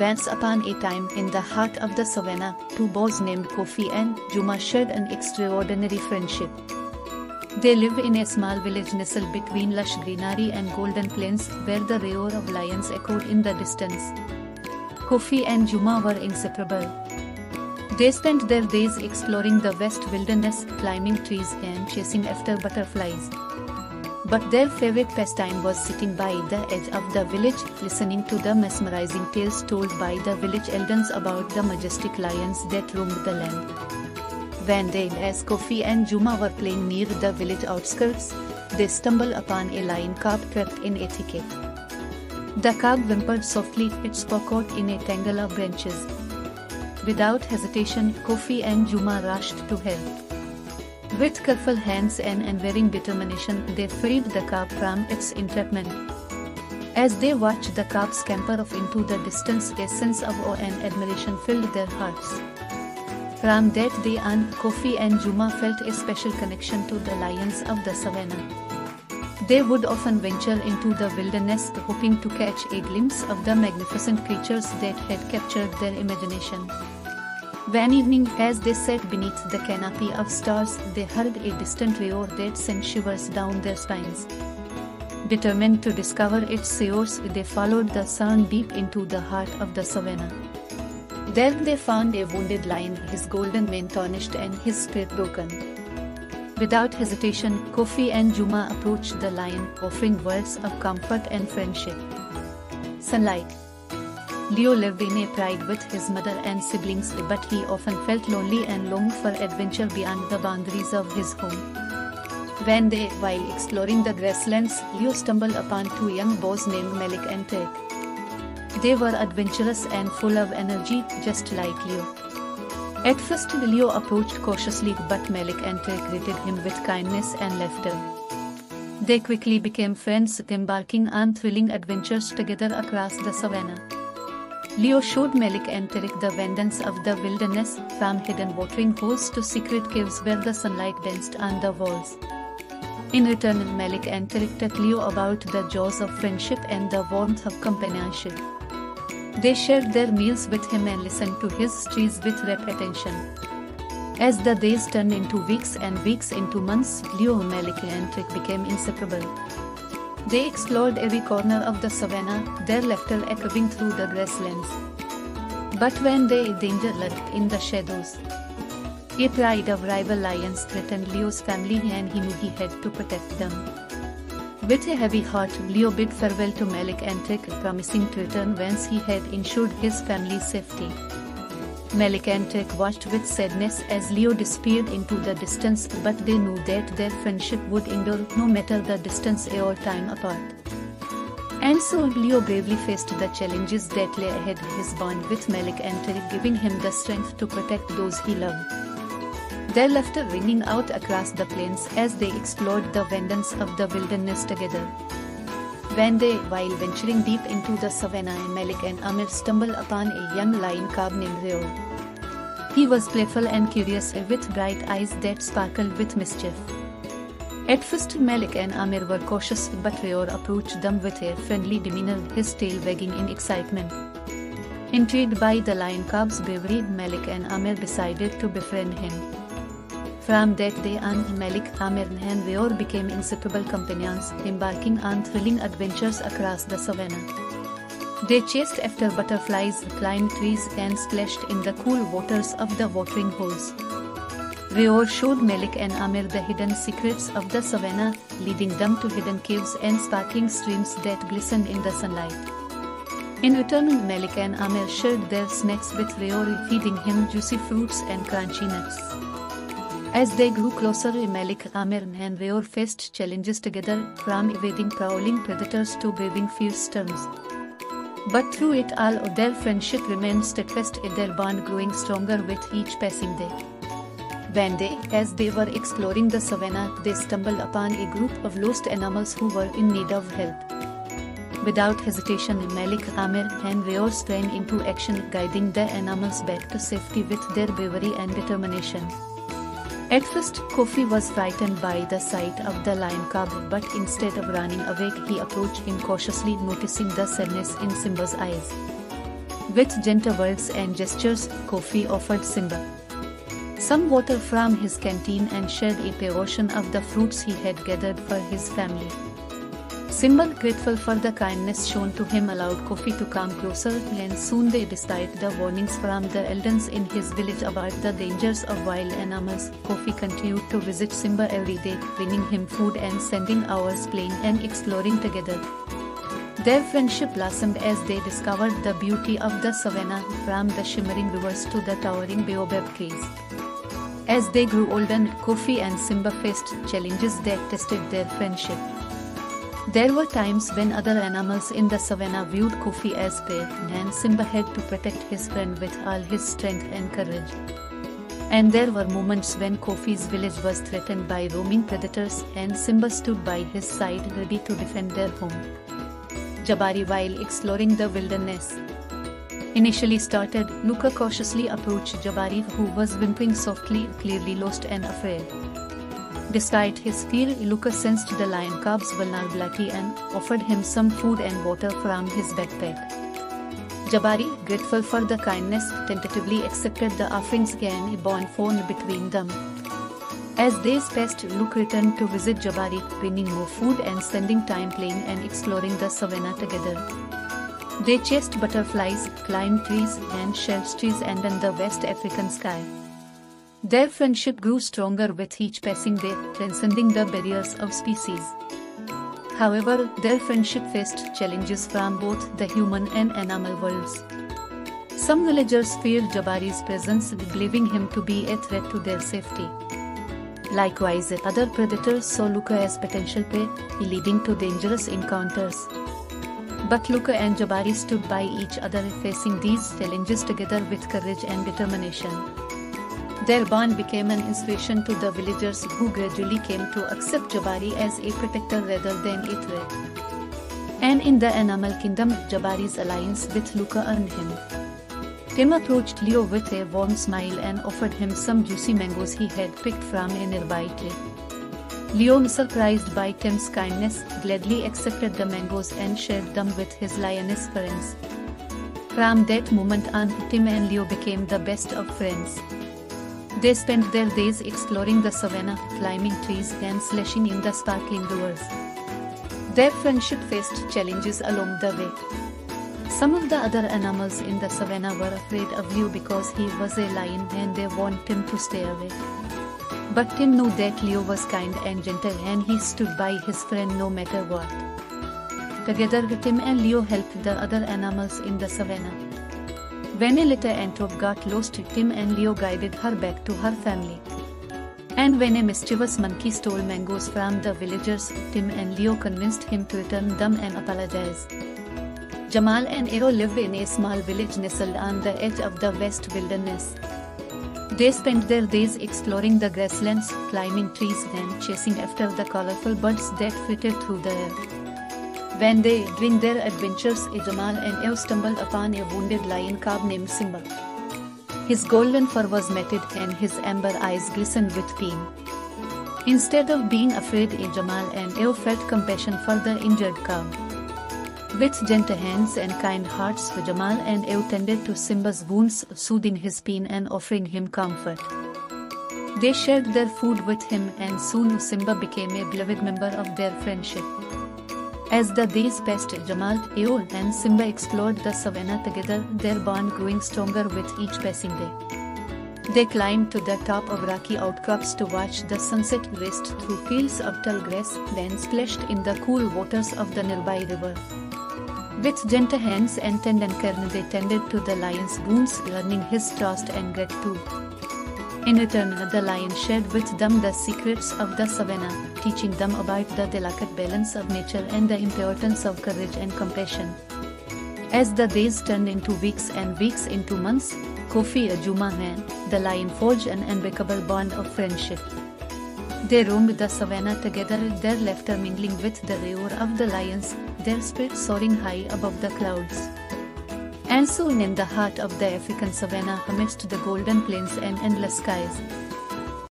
Once upon a time, in the heart of the savannah, two boys named Kofi and Juma shared an extraordinary friendship. They live in a small village nestled between lush greenery and golden plains, where the roar of lions echoed in the distance. Kofi and Juma were inseparable. They spent their days exploring the vast wilderness, climbing trees and chasing after butterflies. But their favorite pastime was sitting by the edge of the village, listening to the mesmerizing tales told by the village elders about the majestic lions that roamed the land. One day, as Kofi and Juma were playing near the village outskirts, they stumbled upon a lion cub trapped in a thicket. The cub whimpered softly, it spoke out in a tangle of branches. Without hesitation, Kofi and Juma rushed to help. With careful hands and unwavering determination, they freed the cub from its entrapment. As they watched the cub scamper off into the distance, a sense of awe and admiration filled their hearts. From that day on, Kofi and Juma felt a special connection to the lions of the savannah. They would often venture into the wilderness, hoping to catch a glimpse of the magnificent creatures that had captured their imagination. One evening, as they sat beneath the canopy of stars, they heard a distant roar that sent shivers down their spines. Determined to discover its source, they followed the sound deep into the heart of the savannah. There they found a wounded lion, his golden mane tarnished and his spirit broken. Without hesitation, Kofi and Juma approached the lion, offering words of comfort and friendship. Sunlight. Leo lived in a pride with his mother and siblings, but he often felt lonely and longed for adventure beyond the boundaries of his home. One day, while exploring the grasslands, Leo stumbled upon two young boys named Malik and Tarek. They were adventurous and full of energy, just like Leo. At first, Leo approached cautiously, but Malik and Tarek greeted him with kindness and laughter. They quickly became friends, embarking on thrilling adventures together across the savannah. Leo showed Malik and Tarek the wonders of the wilderness, from hidden watering holes to secret caves where the sunlight danced on the walls. In return, Malik and Tarek taught Leo about the joys of friendship and the warmth of companionship. They shared their meals with him and listened to his stories with rapt attention. As the days turned into weeks and weeks into months, Leo, Malik and Tarek became inseparable. They explored every corner of the savannah, their laughter echoing through the grasslands. But one day, danger lurked in the shadows. A pride of rival lions threatened Leo's family, and he knew he had to protect them. With a heavy heart, Leo bid farewell to Malik and Tarek, promising to return once he had ensured his family's safety. Malik and Tarek watched with sadness as Leo disappeared into the distance, but they knew that their friendship would endure no matter the distance or time apart. And so Leo bravely faced the challenges that lay ahead. His bond with Malik and Tarek giving him the strength to protect those he loved. Their laughter ringing out across the plains as they explored the wonders of the wilderness together. One day, while venturing deep into the savannah, Malik and Amir stumbled upon a young lion cub named Rio. He was playful and curious, with bright eyes that sparkled with mischief. At first, Malik and Amir were cautious, but Rio approached them with a friendly demeanor, his tail wagging in excitement. Intrigued by the lion cub's bravery, Malik and Amir decided to befriend him. From that day on, Malik, Amir and Rio became inseparable companions, embarking on thrilling adventures across the savannah. They chased after butterflies, climbed trees and splashed in the cool waters of the watering holes. Rio showed Malik and Amir the hidden secrets of the savannah, leading them to hidden caves and sparkling streams that glistened in the sunlight. In return, Malik and Amir shared their snacks with Rio, feeding him juicy fruits and crunchy nuts. As they grew closer, Malik, Amir and Rio faced challenges together, from evading prowling predators to braving fierce storms. But through it all, their friendship remained steadfast, their bond growing stronger with each passing day. One day, as they were exploring the savannah, they stumbled upon a group of lost animals who were in need of help. Without hesitation, Malik, Amir and Rio sprang into action, guiding the animals back to safety with their bravery and determination. At first, Kofi was frightened by the sight of the lion cub, but instead of running away, he approached him cautiously, noticing the sadness in Simba's eyes. With gentle words and gestures, Kofi offered Simba some water from his canteen and shared a portion of the fruits he had gathered for his family. Simba, grateful for the kindness shown to him, allowed Kofi to come closer, and soon they, despite the warnings from the elders in his village about the dangers of wild animals, Kofi continued to visit Simba every day, bringing him food and spending hours playing and exploring together. Their friendship blossomed as they discovered the beauty of the savanna, from the shimmering rivers to the towering baobab trees. As they grew older, Kofi and Simba faced challenges that tested their friendship. There were times when other animals in the savanna viewed Kofi as prey, and Simba had to protect his friend with all his strength and courage. And there were moments when Kofi's village was threatened by roaming predators, and Simba stood by his side, ready to defend their home. Jabari, while exploring the wilderness, initially started, Luca cautiously approached Jabari, who was whimpering softly, clearly lost and afraid. Despite his fear, Luca sensed the lion cub's vulnerability and offered him some food and water from his backpack. Jabari, grateful for the kindness, tentatively accepted the offerings, and a bond formed between them. As days passed, Luke returned to visit Jabari, bringing more food and spending time playing and exploring the savanna together. They chased butterflies, climbed trees, and shelved trees under the West African sky. Their friendship grew stronger with each passing day, transcending the barriers of species. However, their friendship faced challenges from both the human and animal worlds. Some villagers feared Jabari's presence, believing him to be a threat to their safety. Likewise, other predators saw Luca as potential prey, leading to dangerous encounters. But Luca and Jabari stood by each other, facing these challenges together with courage and determination. Their bond became an inspiration to the villagers, who gradually came to accept Jabari as a protector rather than a threat. And in the animal kingdom, Jabari's alliance with Luca earned him. Tim approached Leo with a warm smile and offered him some juicy mangoes he had picked from a nearby tree. Leo, surprised by Tim's kindness, gladly accepted the mangoes and shared them with his lioness friends. From that moment on, Tim and Leo became the best of friends. They spent their days exploring the savanna, climbing trees, and splashing in the sparkling rivers. Their friendship faced challenges along the way. Some of the other animals in the savanna were afraid of Leo because he was a lion, and they wanted Tim to stay away. But Tim knew that Leo was kind and gentle, and he stood by his friend no matter what. Together, Tim and Leo helped the other animals in the savanna. When a little antelope got lost, Tim and Leo guided her back to her family. And when a mischievous monkey stole mangoes from the villagers, Tim and Leo convinced him to return them and apologize. Jamal and Aero live in a small village nestled on the edge of the West Wilderness. They spent their days exploring the grasslands, climbing trees, and chasing after the colorful birds that flitted through the air. When they, during their adventures, Jamal and Aero stumbled upon a wounded lion cub named Simba. His golden fur was matted and his amber eyes glistened with pain. Instead of being afraid, Jamal and Aero felt compassion for the injured cub. With gentle hands and kind hearts, Jamal and Aero tended to Simba's wounds, soothing his pain and offering him comfort. They shared their food with him, and soon Simba became a beloved member of their friendship. As the days passed, Jamal, Aero, and Simba explored the savanna together, their bond growing stronger with each passing day. They climbed to the top of rocky outcrops to watch the sunset, raced through fields of tall grass, then splashed in the cool waters of the nearby river. With gentle hands and tender care, they tended to the lion's wounds, earning his trust and gratitude. In return, the lion shared with them the secrets of the savanna, teaching them about the delicate balance of nature and the importance of courage and compassion. As the days turned into weeks and weeks into months, Kofi and Juma and the lion forged an unbreakable bond of friendship. They roamed the savanna together, their laughter mingling with the roar of the lions, their spirits soaring high above the clouds. And soon, in the heart of the African savanna, amidst the golden plains and endless skies,